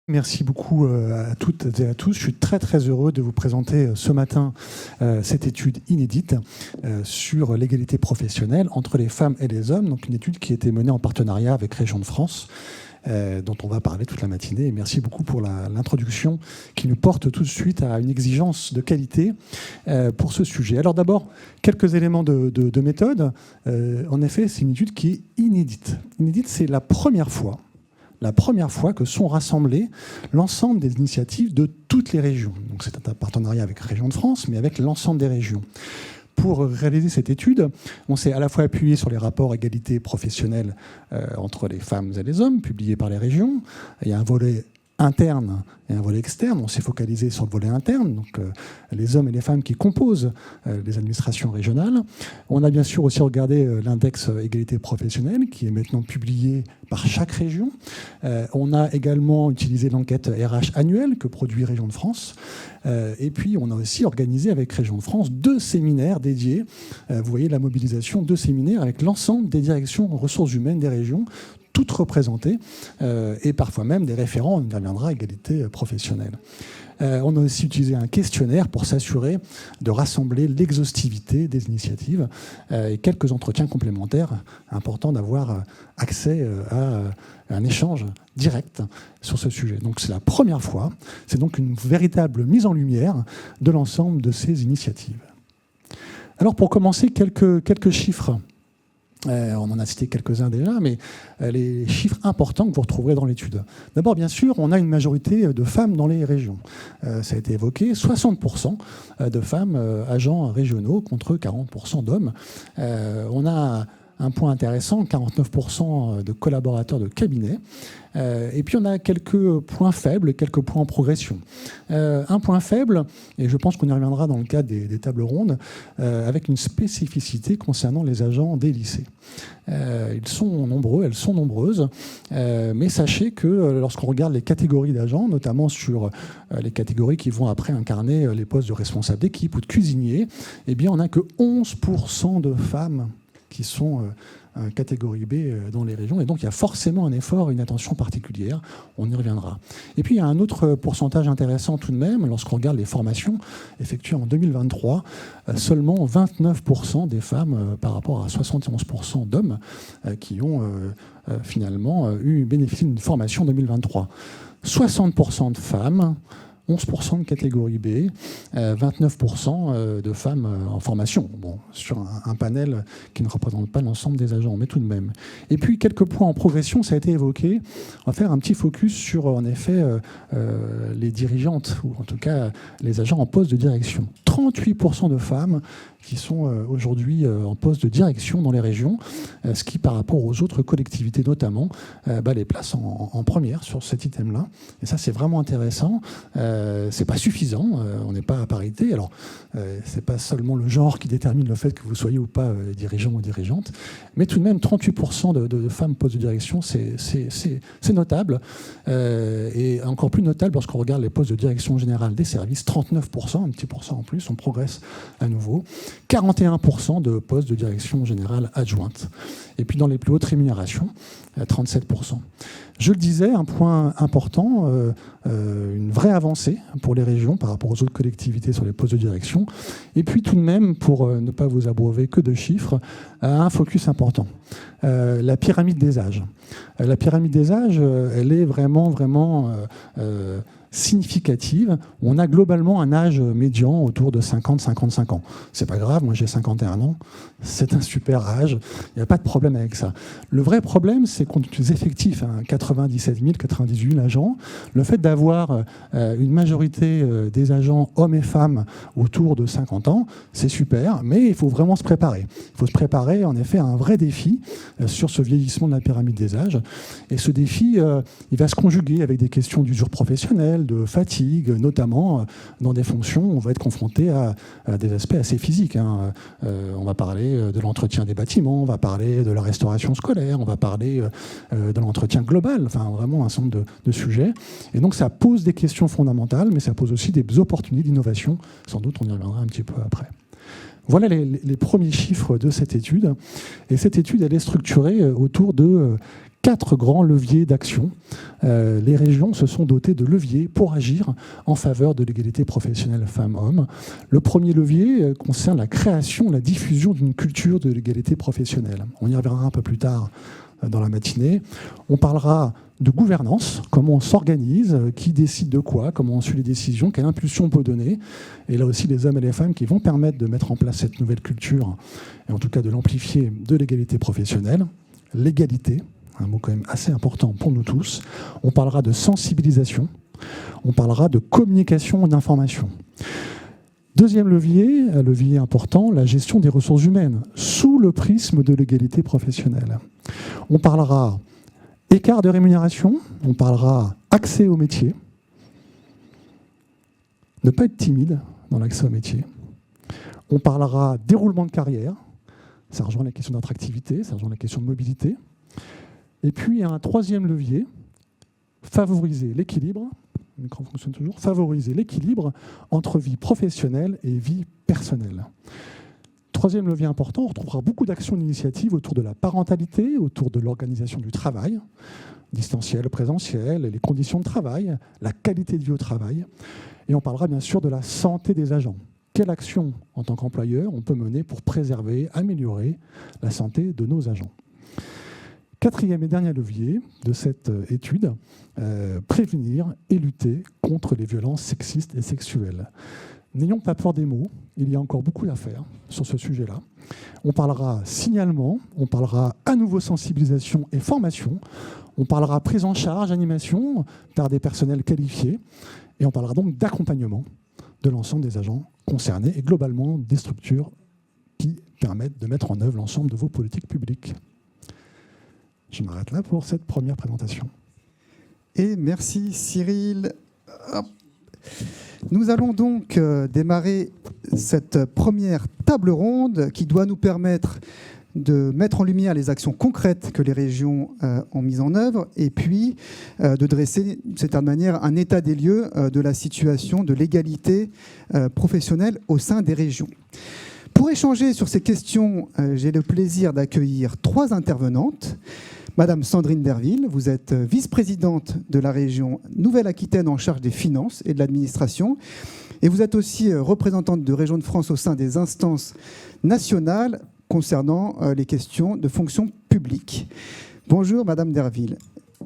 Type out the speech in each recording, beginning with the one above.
Merci beaucoup à toutes et à tous. Je suis très très heureux de vous présenter ce matin cette étude inédite sur l'égalité professionnelle entre les femmes et les hommes. Donc une étude qui a été menée en partenariat avec Régions de France, dont on va parler toute la matinée. Et merci beaucoup pour l'introduction qui nous porte tout de suite à une exigence de qualité pour ce sujet. Alors d'abord, quelques éléments de méthode. En effet, c'est une étude qui est inédite. Inédite, c'est la première fois que sont rassemblées l'ensemble des initiatives de toutes les régions. Donc c'est un partenariat avec Régions de France, mais avec l'ensemble des régions. Pour réaliser cette étude, on s'est à la fois appuyé sur les rapports égalité professionnelle entre les femmes et les hommes, publiés par les régions. Il y a un volet interne et un volet externe. On s'est focalisé sur le volet interne, donc les hommes et les femmes qui composent les administrations régionales. On a bien sûr aussi regardé l'index égalité professionnelle qui est maintenant publié par chaque région. On a également utilisé l'enquête RH annuelle que produit Régions de France. Et puis on a aussi organisé avec Régions de France 2 séminaires dédiés. Vous voyez la mobilisation, 2 séminaires avec l'ensemble des directions ressources humaines des régions, toutes représentées, et parfois même des référents, on y reviendra, égalité professionnelle. On a aussi utilisé un questionnaire pour s'assurer de rassembler l'exhaustivité des initiatives et quelques entretiens complémentaires. Important d'avoir accès à un échange direct sur ce sujet. Donc c'est la première fois, c'est donc une véritable mise en lumière de l'ensemble de ces initiatives. Alors pour commencer, quelques chiffres. On en a cité quelques-uns déjà, mais les chiffres importants que vous retrouverez dans l'étude. D'abord, bien sûr, on a une majorité de femmes dans les régions. Ça a été évoqué, 60% de femmes agents régionaux contre 40% d'hommes. On a un point intéressant, 49% de collaborateurs de cabinet. Et puis on a quelques points faibles, quelques points en progression. Un point faible, et je pense qu'on y reviendra dans le cadre des tables rondes, avec une spécificité concernant les agents des lycées. Ils sont nombreux, elles sont nombreuses, mais sachez que lorsqu'on regarde les catégories d'agents, notamment sur les catégories qui vont après incarner les postes de responsable d'équipe ou de cuisinier, eh bien on n'a que 11% de femmes qui sont catégorie B dans les régions. Et donc, il y a forcément un effort, une attention particulière. On y reviendra. Et puis, il y a un autre pourcentage intéressant tout de même. Lorsqu'on regarde les formations effectuées en 2023, seulement 29% des femmes par rapport à 71% d'hommes qui ont finalement bénéficié d'une formation en 2023. 60% de femmes, 11% de catégorie B, 29% de femmes en formation. Bon, sur un panel qui ne représente pas l'ensemble des agents, mais tout de même. Et puis, quelques points en progression, ça a été évoqué. On va faire un petit focus sur, en effet, les dirigeantes, ou en tout cas les agents en poste de direction. 38% de femmes qui sont aujourd'hui en poste de direction dans les régions, ce qui, par rapport aux autres collectivités notamment, les place en première sur cet item-là. Et ça, c'est vraiment intéressant. C'est pas suffisant, on n'est pas à parité. Alors, c'est pas seulement le genre qui détermine le fait que vous soyez ou pas dirigeant ou dirigeante, mais tout de même 38% de femmes postes de direction, c'est notable. Et encore plus notable lorsqu'on regarde les postes de direction générale des services, 39%, un petit pourcent en plus, on progresse à nouveau. 41% de postes de direction générale adjointe. Et puis dans les plus hautes rémunérations, 37%. Je le disais, un point important, une vraie avancée pour les régions par rapport aux autres collectivités sur les postes de direction. Et puis tout de même, pour ne pas vous abreuver que de chiffres, un focus important. La pyramide des âges. La pyramide des âges, elle est vraiment significative. On a globalement un âge médian autour de 50-55 ans. C'est pas grave, moi j'ai 51 ans, c'est un super âge, il n'y a pas de problème avec ça. Le vrai problème, c'est qu'on utilise effectif, 97 000, 98 000 agents. Le fait d'avoir une majorité des agents, hommes et femmes, autour de 50 ans, c'est super, mais il faut vraiment se préparer. Il faut se préparer, en effet, à un vrai défi sur ce vieillissement de la pyramide des âges. Et ce défi, il va se conjuguer avec des questions d'usure professionnelle, de fatigue, notamment dans des fonctions où on va être confronté à des aspects assez physiques. On va parler de l'entretien des bâtiments, on va parler de la restauration scolaire, on va parler de l'entretien global, enfin vraiment un certain nombre de sujets. Et donc ça pose des questions fondamentales, mais ça pose aussi des opportunités d'innovation. Sans doute, on y reviendra un petit peu après. Voilà les premiers chiffres de cette étude. Et cette étude, elle est structurée autour de 4 grands leviers d'action. Les régions se sont dotées de leviers pour agir en faveur de l'égalité professionnelle femmes-hommes. Le premier levier concerne la création, la diffusion d'une culture de l'égalité professionnelle. On y reviendra un peu plus tard dans la matinée. On parlera de gouvernance, comment on s'organise, qui décide de quoi, comment on suit les décisions, quelle impulsion on peut donner. Et là aussi, les hommes et les femmes qui vont permettre de mettre en place cette nouvelle culture, et en tout cas de l'amplifier, de l'égalité professionnelle. L'égalité, un mot quand même assez important pour nous tous. On parlera de sensibilisation, on parlera de communication et d'information. Deuxième levier, un levier important, la gestion des ressources humaines, sous le prisme de l'égalité professionnelle. On parlera écart de rémunération, on parlera accès au métier, ne pas être timide dans l'accès au métier. On parlera déroulement de carrière, ça rejoint la question d'attractivité, ça rejoint la question de mobilité. Et puis, il y a un troisième levier, favoriser l'équilibre, le micro fonctionne toujours, favoriser l'équilibre entre vie professionnelle et vie personnelle. Troisième levier important, on retrouvera beaucoup d'actions d'initiatives autour de la parentalité, autour de l'organisation du travail, distanciel, présentiel, les conditions de travail, la qualité de vie au travail. Et on parlera bien sûr de la santé des agents. Quelle action, en tant qu'employeur, on peut mener pour préserver, améliorer la santé de nos agents? Quatrième et dernier levier de cette étude, prévenir et lutter contre les violences sexistes et sexuelles. N'ayons pas peur des mots, il y a encore beaucoup à faire sur ce sujet-là. On parlera signalement, on parlera à nouveau sensibilisation et formation, on parlera prise en charge, animation par des personnels qualifiés, et on parlera donc d'accompagnement de l'ensemble des agents concernés et globalement des structures qui permettent de mettre en œuvre l'ensemble de vos politiques publiques. Je m'arrête là pour cette première présentation. Et merci Cyril. Hop. Nous allons donc démarrer cette première table ronde qui doit nous permettre de mettre en lumière les actions concrètes que les régions ont mises en œuvre et puis de dresser, d'une certaine manière, un état des lieux de la situation de l'égalité professionnelle au sein des régions. Pour échanger sur ces questions, j'ai le plaisir d'accueillir 3 intervenantes. Madame Sandrine Derville, vous êtes vice-présidente de la région Nouvelle-Aquitaine en charge des finances et de l'administration. Et vous êtes aussi représentante de Région de France au sein des instances nationales concernant les questions de fonction publique. Bonjour Madame Derville.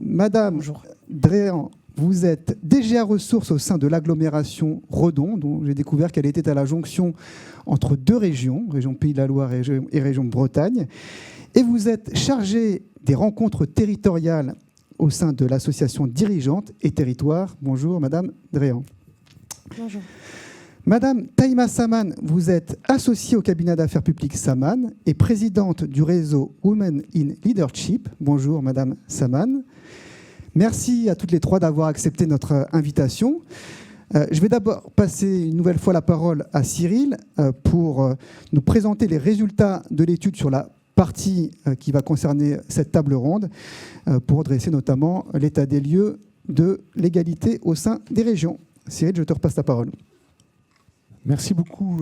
Madame Dréan, vous êtes DGA Ressources au sein de l'agglomération Redon, dont j'ai découvert qu'elle était à la jonction entre 2 régions, région Pays de la Loire et région Bretagne. Et vous êtes chargée des rencontres territoriales au sein de l'association Dirigeantes et Territoires. Bonjour, Madame Dréan. Bonjour. Madame Taïma Saman, vous êtes associée au cabinet d'affaires publiques Saman et présidente du réseau Women in Leadership. Bonjour, Madame Saman. Merci à toutes les 3 d'avoir accepté notre invitation. Je vais d'abord passer une nouvelle fois la parole à Cyril pour nous présenter les résultats de l'étude sur la partie qui va concerner cette table ronde pour dresser notamment l'état des lieux de l'égalité au sein des régions. Cyril, je te repasse la parole. Merci beaucoup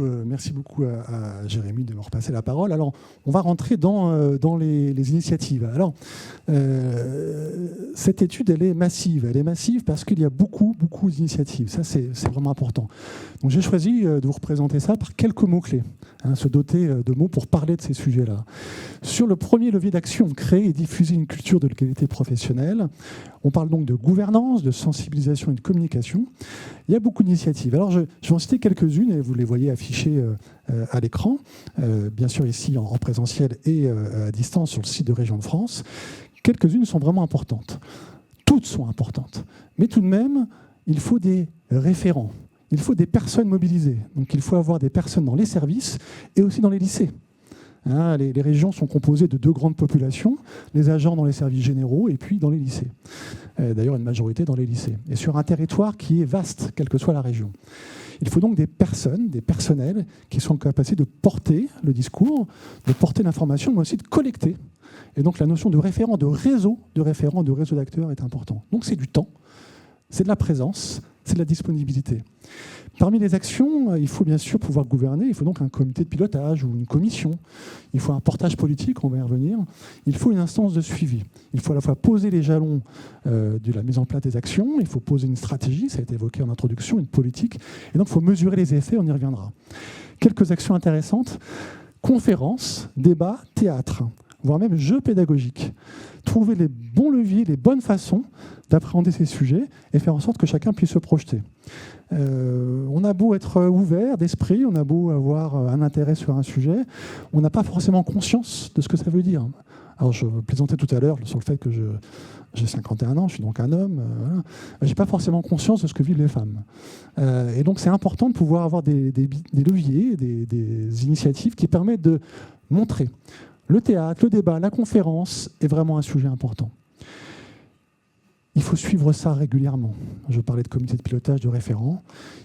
à Jérémy de me repasser la parole. Alors, on va rentrer dans les initiatives. Alors, cette étude, elle est massive. Elle est massive parce qu'il y a beaucoup d'initiatives. Ça, c'est vraiment important. Donc, j'ai choisi de vous représenter ça par quelques mots-clés, se doter de mots pour parler de ces sujets-là. Sur le premier levier d'action, créer et diffuser une culture de l'égalité professionnelle, on parle donc de gouvernance, de sensibilisation et de communication. Il y a beaucoup d'initiatives. Alors, je vais en citer quelques-unes et vous les voyez affichées à l'écran, bien sûr ici en présentiel et à distance sur le site de Région de France. Quelques-unes sont vraiment importantes. Toutes sont importantes. Mais tout de même, il faut des référents. Il faut des personnes mobilisées. Donc, il faut avoir des personnes dans les services et aussi dans les lycées. Les régions sont composées de 2 grandes populations, les agents dans les services généraux et puis dans les lycées. D'ailleurs, une majorité dans les lycées. Et sur un territoire qui est vaste, quelle que soit la région. Il faut donc des personnes, des personnels qui sont en capacité de porter le discours, de porter l'information, mais aussi de collecter. Et donc la notion de référent, de réseau d'acteurs est important. Donc c'est du temps, c'est de la présence, c'est de la disponibilité. Parmi les actions, il faut bien sûr pouvoir gouverner, il faut donc un comité de pilotage ou une commission, il faut un portage politique, on va y revenir, il faut une instance de suivi. Il faut à la fois poser les jalons de la mise en place des actions, il faut poser une stratégie, ça a été évoqué en introduction, une politique, et donc il faut mesurer les effets, on y reviendra. Quelques actions intéressantes, conférences, débats, théâtre, voire même jeux pédagogiques. Trouver les bons leviers, les bonnes façons d'appréhender ces sujets et faire en sorte que chacun puisse se projeter. On a beau être ouvert d'esprit, on a beau avoir un intérêt sur un sujet, on n'a pas forcément conscience de ce que ça veut dire. Alors je plaisantais tout à l'heure sur le fait que j'ai 51 ans, je suis donc un homme, voilà. Je n'ai pas forcément conscience de ce que vivent les femmes. Et donc c'est important de pouvoir avoir des leviers, des initiatives qui permettent de montrer. Le théâtre, le débat, la conférence est vraiment un sujet important. Il faut suivre ça régulièrement. Je parlais de comité de pilotage, de référents.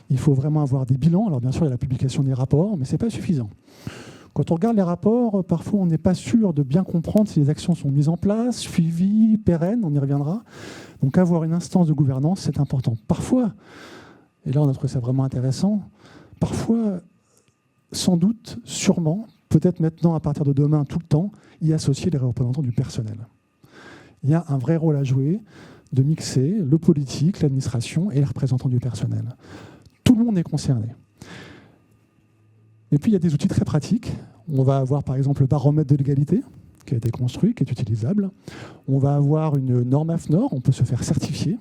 Il faut vraiment avoir des bilans. Alors bien sûr, il y a la publication des rapports, mais ce n'est pas suffisant. Quand on regarde les rapports, parfois on n'est pas sûr de bien comprendre si les actions sont mises en place, suivies, pérennes, on y reviendra. Donc avoir une instance de gouvernance, c'est important. Parfois, et là on a trouvé ça vraiment intéressant, parfois, sans doute, sûrement, peut-être maintenant, à partir de demain, tout le temps, y associer les représentants du personnel. Il y a un vrai rôle à jouer de mixer le politique, l'administration et les représentants du personnel. Tout le monde est concerné. Et puis, il y a des outils très pratiques. On va avoir, par exemple, le baromètre de l'égalité, qui a été construit, qui est utilisable. On va avoir une norme AFNOR, on peut se faire certifier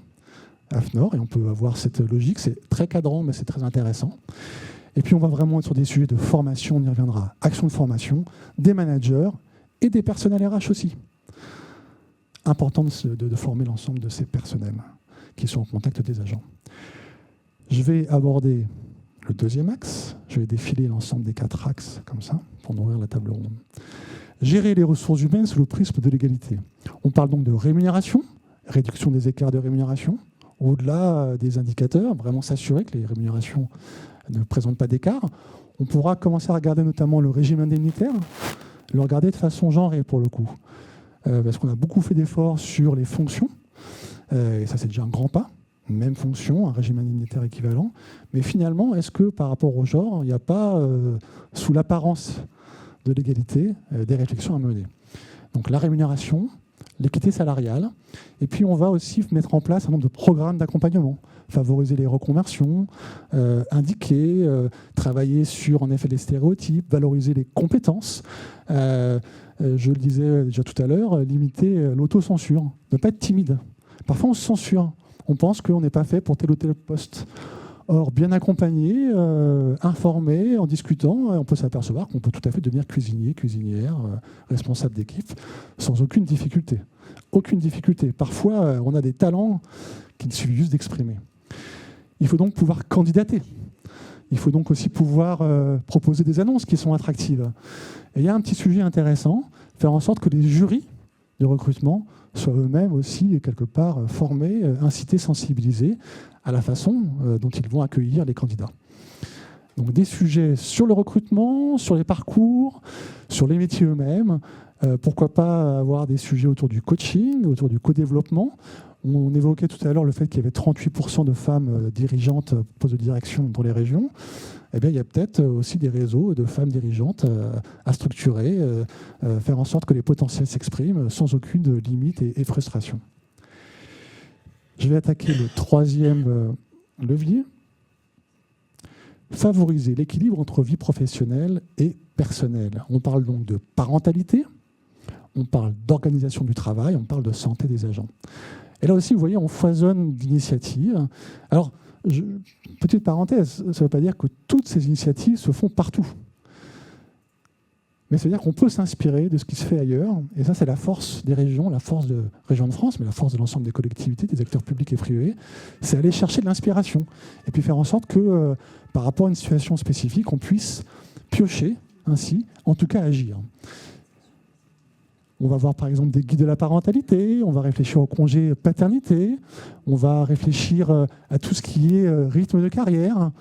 AFNOR, et on peut avoir cette logique. C'est très cadrant, mais c'est très intéressant. Et puis, on va vraiment être sur des sujets de formation, on y reviendra. Action de formation, des managers et des personnels RH aussi. Important de former l'ensemble de ces personnels qui sont en contact des agents. Je vais aborder le deuxième axe. Je vais défiler l'ensemble des 4 axes, comme ça, pour nourrir la table ronde. Gérer les ressources humaines sous le prisme de l'égalité. On parle donc de rémunération, réduction des écarts de rémunération, au-delà des indicateurs, vraiment s'assurer que les rémunérations ne présentent pas d'écart. On pourra commencer à regarder notamment le régime indemnitaire, le regarder de façon genrée pour le coup. Parce qu'on a beaucoup fait d'efforts sur les fonctions, et ça c'est déjà un grand pas, même fonction, un régime indemnitaire équivalent, mais finalement, est-ce que par rapport au genre, il n'y a pas, sous l'apparence de l'égalité, des réflexions à mener? Donc la rémunération, l'équité salariale, et puis on va aussi mettre en place un nombre de programmes d'accompagnement, favoriser les reconversions, indiquer, travailler sur en effet les stéréotypes, valoriser les compétences, je le disais déjà tout à l'heure, limiter l'autocensure, ne pas être timide. Parfois on se censure, on pense qu'on n'est pas fait pour tel ou tel poste. Or, bien accompagné, informé, en discutant, on peut s'apercevoir qu'on peut tout à fait devenir cuisinier, cuisinière, responsable d'équipe, sans aucune difficulté. Aucune difficulté. Parfois, on a des talents qu'il suffit juste d'exprimer. Il faut donc pouvoir candidater. Il faut donc aussi pouvoir proposer des annonces qui sont attractives. Et il y a un petit sujet intéressant, faire en sorte que les jurys de recrutement soient eux-mêmes aussi, quelque part, formés, incités, sensibilisés à la façon dont ils vont accueillir les candidats. Donc des sujets sur le recrutement, sur les parcours, sur les métiers eux-mêmes. Pourquoi pas avoir des sujets autour du coaching, autour du co-développement. On évoquait tout à l'heure le fait qu'il y avait 38% de femmes dirigeantes, postes de direction dans les régions. Eh bien, il y a peut-être aussi des réseaux de femmes dirigeantes à structurer, faire en sorte que les potentiels s'expriment sans aucune limite et frustration. Je vais attaquer le 3e levier. Favoriser l'équilibre entre vie professionnelle et personnelle. On parle donc de parentalité, on parle d'organisation du travail, on parle de santé des agents. Et là aussi, vous voyez, on foisonne d'initiatives. Alors, petite parenthèse, ça ne veut pas dire que toutes ces initiatives se font partout. Mais ça veut dire qu'on peut s'inspirer de ce qui se fait ailleurs. Et ça, c'est la force des régions, la force de Région de France, mais la force de l'ensemble des collectivités, des acteurs publics et privés. C'est aller chercher de l'inspiration. Et puis faire en sorte que, par rapport à une situation spécifique, on puisse piocher ainsi, en tout cas agir. On va voir par exemple des guides de la parentalité, on va réfléchir au congé paternité, on va réfléchir à tout ce qui est rythme de carrière,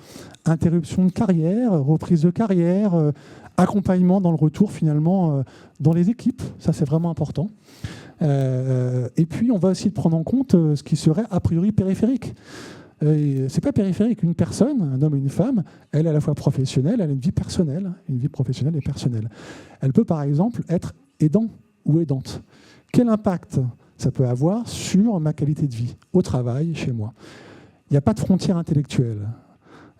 interruption de carrière, reprise de carrière, accompagnement dans le retour finalement dans les équipes, ça c'est vraiment important. Et puis, on va aussi prendre en compte ce qui serait a priori périphérique. C'est pas périphérique. Une personne, un homme et une femme, elle est à la fois professionnelle, elle a une vie personnelle, une vie professionnelle et personnelle. Elle peut par exemple être aidant ou aidante. Quel impact ça peut avoir sur ma qualité de vie, au travail, chez moi? Il n'y a pas de frontière intellectuelle.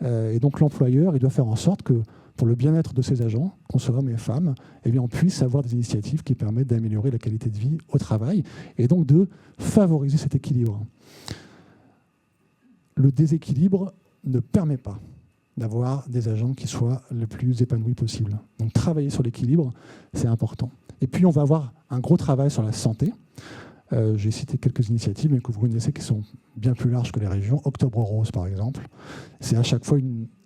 Et donc l'employeur, il doit faire en sorte que, pour le bien-être de ses agents, qu'on soit hommes et femmes, eh bien, on puisse avoir des initiatives qui permettent d'améliorer la qualité de vie au travail et donc de favoriser cet équilibre. Le déséquilibre ne permet pas d'avoir des agents qui soient le plus épanouis possible. Donc travailler sur l'équilibre, c'est important. Et puis on va avoir un gros travail sur la santé. J'ai cité quelques initiatives, mais que vous connaissez, qui sont bien plus larges que les régions. Octobre Rose, par exemple. C'est à chaque fois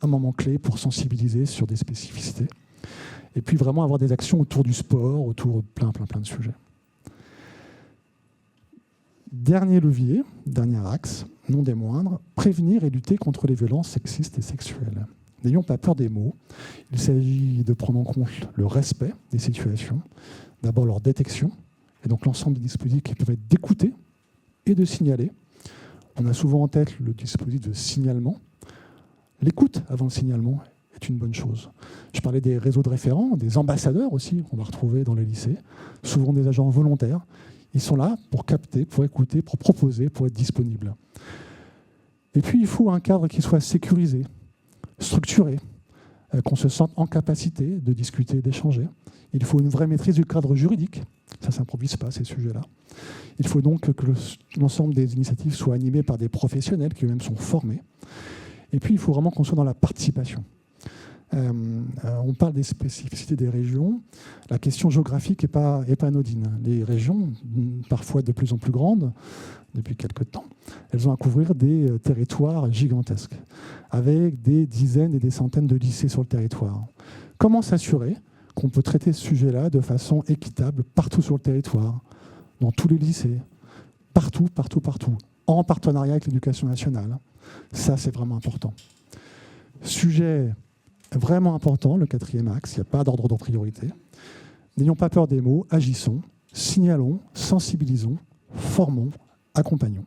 un moment clé pour sensibiliser sur des spécificités. Et puis vraiment avoir des actions autour du sport, autour de plein de sujets. Dernier levier, dernier axe, non des moindres, prévenir et lutter contre les violences sexistes et sexuelles. N'ayons pas peur des mots. Il s'agit de prendre en compte le respect des situations, d'abord leur détection, et donc l'ensemble des dispositifs qui peuvent être d'écouter et de signaler. On a souvent en tête le dispositif de signalement. L'écoute avant le signalement est une bonne chose. Je parlais des réseaux de référents, des ambassadeurs aussi, qu'on va retrouver dans les lycées, souvent des agents volontaires. Ils sont là pour capter, pour écouter, pour proposer, pour être disponibles. Et puis, il faut un cadre qui soit sécurisé, structuré, qu'on se sente en capacité de discuter, d'échanger. Il faut une vraie maîtrise du cadre juridique. Ça ne s'improvise pas, ces sujets-là. Il faut donc que l'ensemble des initiatives soient animées par des professionnels qui eux-mêmes sont formés. Et puis, il faut vraiment qu'on soit dans la participation. On parle des spécificités des régions. La question géographique n'est pas anodine. Les régions, parfois de plus en plus grandes, depuis quelques temps, elles ont à couvrir des territoires gigantesques, avec des dizaines et des centaines de lycées sur le territoire. Comment s'assurer qu'on peut traiter ce sujet-là de façon équitable partout sur le territoire, dans tous les lycées, partout, en partenariat avec l'éducation nationale? Ça, c'est vraiment important. Sujet vraiment important, le quatrième axe, il n'y a pas d'ordre de priorité. N'ayons pas peur des mots, agissons, signalons, sensibilisons, formons, accompagnons.